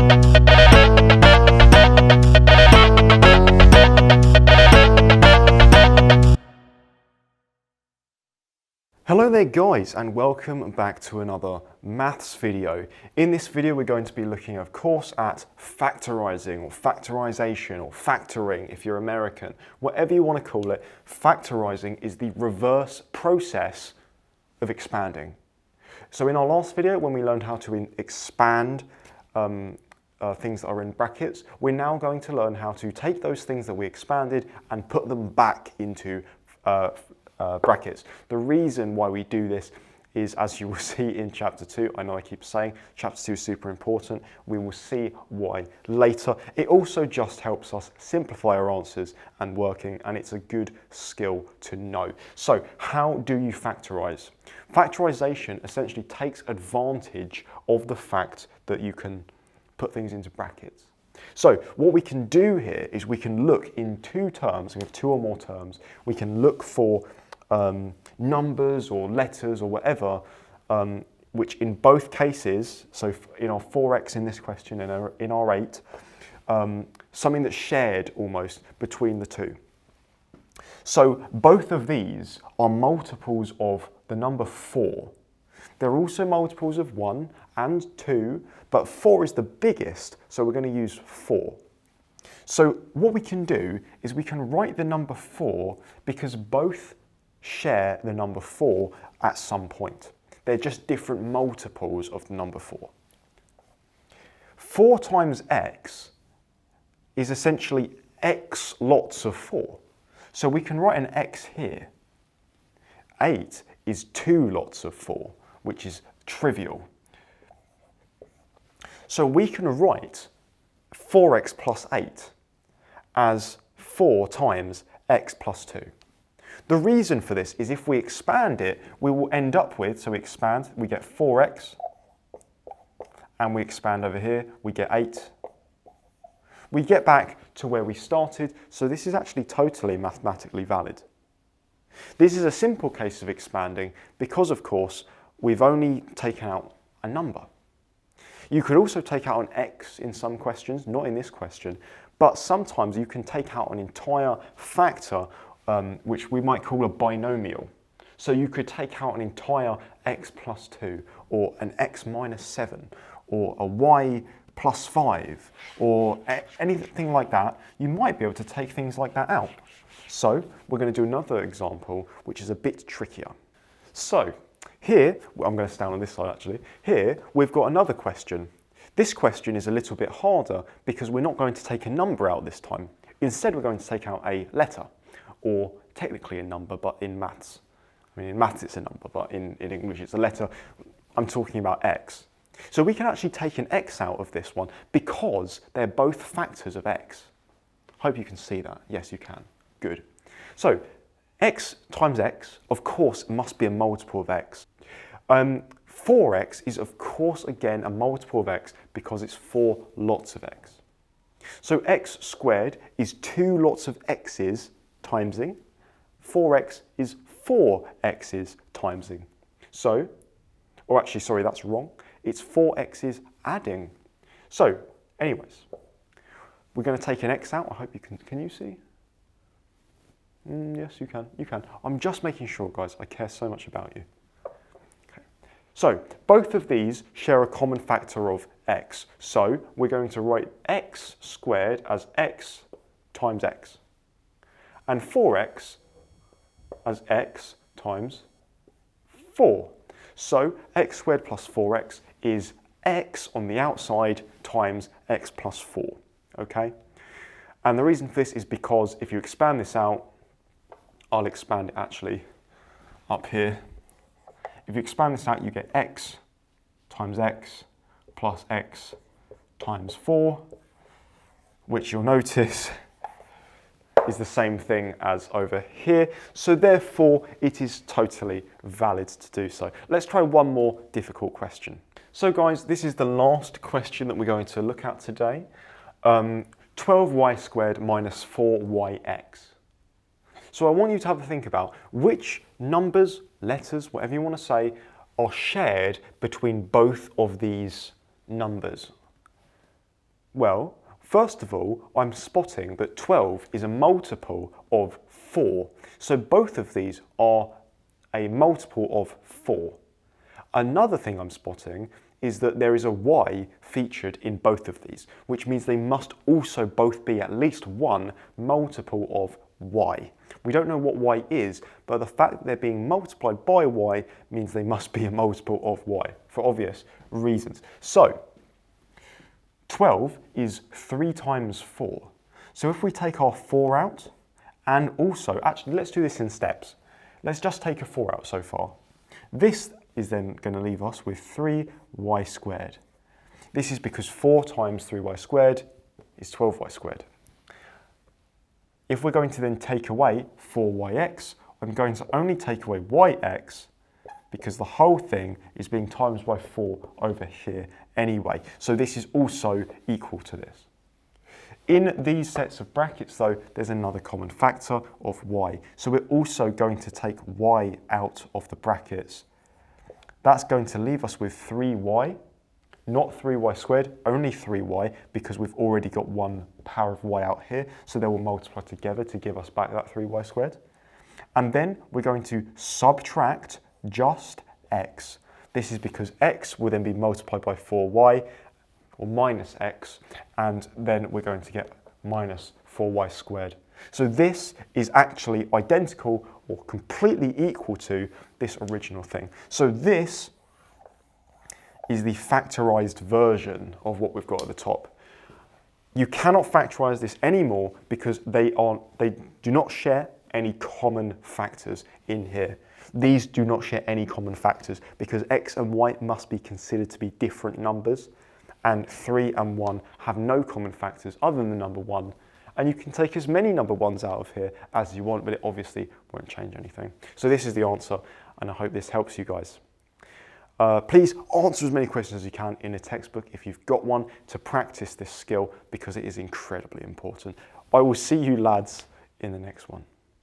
Hello there guys, and welcome back to another maths video. In this video we're going to be looking of course at factorizing or factorization or factoring if you're American. Whatever you want to call it, factorizing is the reverse process of expanding. So in our last video when we learned how to expand things that are in brackets, we're now going to learn how to take those things that we expanded and put them back into brackets. The reason why we do this is, as you will see in chapter 2, I know I keep saying chapter 2 is super important, we will see why later. It also just helps us simplify our answers and working, and it's a good skill to know. So how do you factorize? Factorization essentially takes advantage of the fact that you can put things into brackets. So what we can do here is we can look in two terms, we have two or more terms, we can look for numbers or letters or whatever, which in both cases, so in our 4x in this question and in our 8, something that's shared almost between the two. So both of these are multiples of the number 4. They're also multiples of 1 and 2, but 4 is the biggest, so we're going to use 4. So what we can do is we can write the number 4 because both share the number 4 at some point. They're just different multiples of the number 4. 4 times x is essentially x lots of 4. So we can write an x here. 8 is 2 lots of 4, which is trivial. So we can write 4x plus 8 as 4 times x plus 2. The reason for this is if we expand it, we will end up with, so we expand, we get 4x, and we expand over here, we get 8. We get back to where we started, so this is actually totally mathematically valid. This is a simple case of expanding because, of course, we've only taken out a number. You could also take out an x in some questions, not in this question, but sometimes you can take out an entire factor, which we might call a binomial. So you could take out an entire x plus 2, or an x minus 7, or a y plus 5, or anything like that. You might be able to take things like that out. So we're going to do another example, which is a bit trickier. So here, I'm going to stand on this side actually, here we've got another question. This question is a little bit harder because we're not going to take a number out this time. Instead we're going to take out a letter, or technically a number, but in maths. I mean, in maths it's a number, but in English it's a letter. I'm talking about x. So we can actually take an x out of this one because they're both factors of x. Hope you can see that. Yes, you can. Good. So x times x, of course, must be a multiple of x. 4x is, of course, again, a multiple of x because it's 4 lots of x. So x squared is 2 lots of x's timesing. 4x is 4 x's timesing. So, or actually, sorry, that's wrong. It's 4 x's adding. So, anyways, we're going to take an x out. I hope you can you see? Yes, you can. You can. I'm just making sure, guys. I care so much about you. Okay. So, both of these share a common factor of x. So, we're going to write x squared as x times x. And 4x as x times 4. So x squared plus 4x is x on the outside times x plus 4, okay? And the reason for this is because if you expand this out, I'll expand it actually up here. If you expand this out, you get x times x plus x times 4, which you'll notice is the same thing as over here. So therefore, it is totally valid to do so. Let's try one more difficult question. So guys, this is the last question that we're going to look at today. 12y squared minus 4yx. So I want you to have a think about which numbers, letters, whatever you want to say, are shared between both of these numbers. Well, first of all, I'm spotting that 12 is a multiple of 4. So both of these are a multiple of 4. Another thing I'm spotting is that there is a y featured in both of these, which means they must also both be at least one multiple of y. We don't know what y is, but the fact that they're being multiplied by y means they must be a multiple of y, for obvious reasons. So, 12 is 3 times 4. So if we take our 4 out, and also, actually let's do this in steps. Let's just take a 4 out so far. This is then going to leave us with 3y squared. This is because 4 times 3y squared is 12y squared. If we're going to then take away 4yx, I'm going to only take away yx because the whole thing is being times by 4 over here anyway. So this is also equal to this. In these sets of brackets though, there's another common factor of y. So we're also going to take y out of the brackets. That's going to leave us with 3y, not 3y squared, only 3y, because we've already got one power of y out here, so they will multiply together to give us back that 3y squared. And then we're going to subtract just x. This is because x will then be multiplied by 4y, or minus x, and then we're going to get minus 4y squared. So this is actually identical or completely equal to this original thing. So this is the factorized version of what we've got at the top. You cannot factorize this anymore because they do not share any common factors in here. These do not share any common factors because x and y must be considered to be different numbers, and 3 and 1 have no common factors other than the number 1. And you can take as many number 1s out of here as you want, but it obviously won't change anything. So this is the answer, and I hope this helps you guys. Please answer as many questions as you can in a textbook if you've got one to practice this skill because it is incredibly important. I will see you lads in the next one.